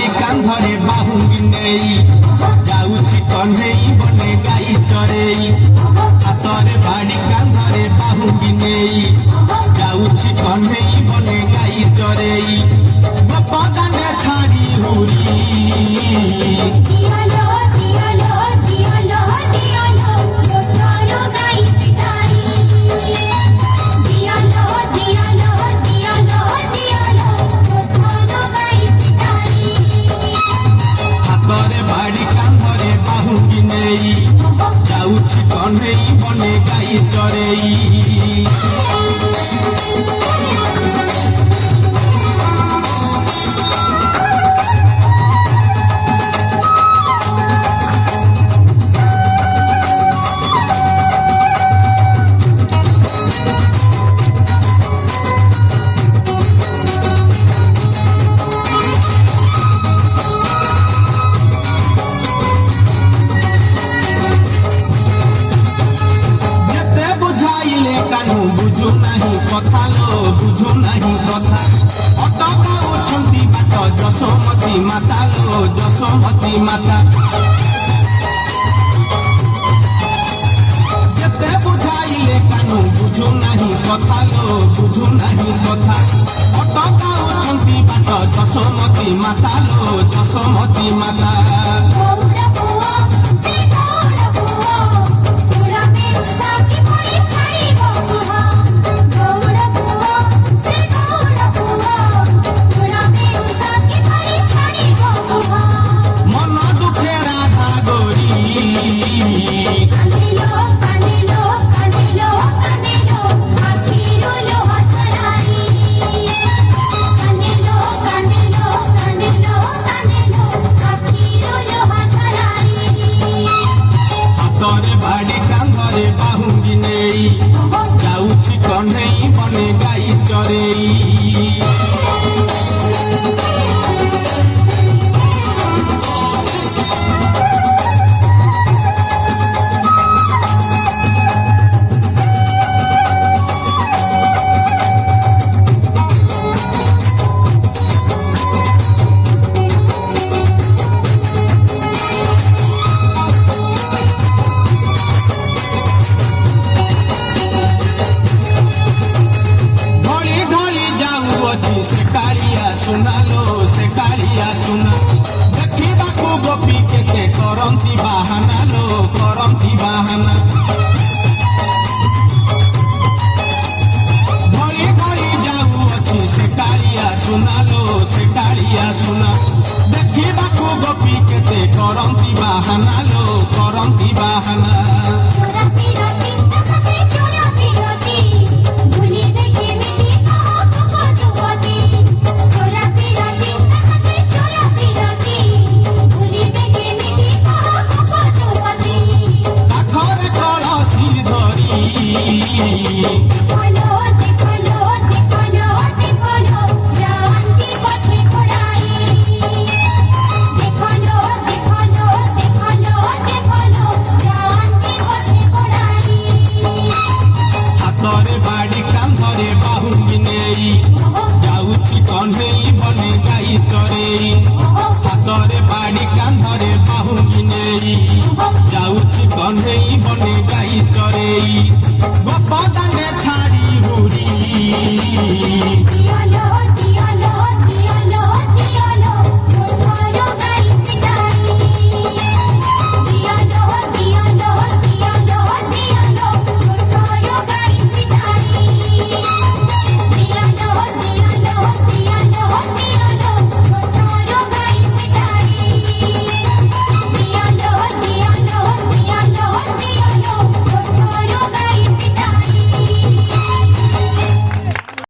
बाड़ी कांधरे बाहुंगी नेई जाऊची कन्हेई बने गाई चरेई हातरे बाड़ी कांधरे बाहुंगी नेई जाऊची कन्हेई बने गाई चरेई बपदाने छाड़ी हुरी दियालो दियालो दियालो दियालो मोटरो गाई पिटाई दियालो दियालो दियालो दियालो मोटरो गाई पिटाई हातरे बाड़ी कांधरे बाहुंगी नेई जाऊची कन्हेई बने गाई चरेई बुझु नहीं कथा लो बुझु नहीं कथा अटका उछंती बाट जशोमती माता लो जशोमती माता जेते बुझाइले कानू बुझु नहीं कथा लो बुझु नहीं कथा अटका उछंती बाट जशोमती माता लो जशोमती माता गौड़ा पुआ से गौड़ा पुआ पूरा बेउसा की मोई छाड़ी बबुआ गौड़ा पुआ से गौड़ा पुआ पूरा बेउसा की मोई छाड़ी बबुआ मन दुखे राधा गोरी कानेलो कानेलो कानेलो कानेलो आखिरो लोहा छराई कानेलो कानेलो कानेलो कानेलो आखिरो लोहा छराई हातरे बाड़ी कांधरे बाहुंगी नेई जाऊची कन्हेई बने गाई चरेई से कालिया सुना लो से कालिया सुना देखा गोपी केते करंती बाहाना लो करंती बाहाना भली भली जाऊ अच्छी से कालिया सुना लो से कालिया सुना देखा गोपी केते करंती बाहाना लो करंती बाहाना चोरा पिराती सखे चोरा पिराती भूली देखे मिठी कहो तुको जुवती चोरा पिराती सखे चोरा पिराती भूली देखे मिठी कहो तुको जुवती आखरे कलसी धरी देखलो देखलो देखलो देखलो जानती पछे घोड़ाई देखलो देखलो देखलो देखलो जानती पछे घोड़ाई हातरे बाड़ी कांधरे बाहुंगी नेई जाऊची कन्हेई बने गाई चरेई हातरे बाड़ी कांधरे बाहुंगी नेई जाऊची कन्हेई बने गाई चरेई बपदाने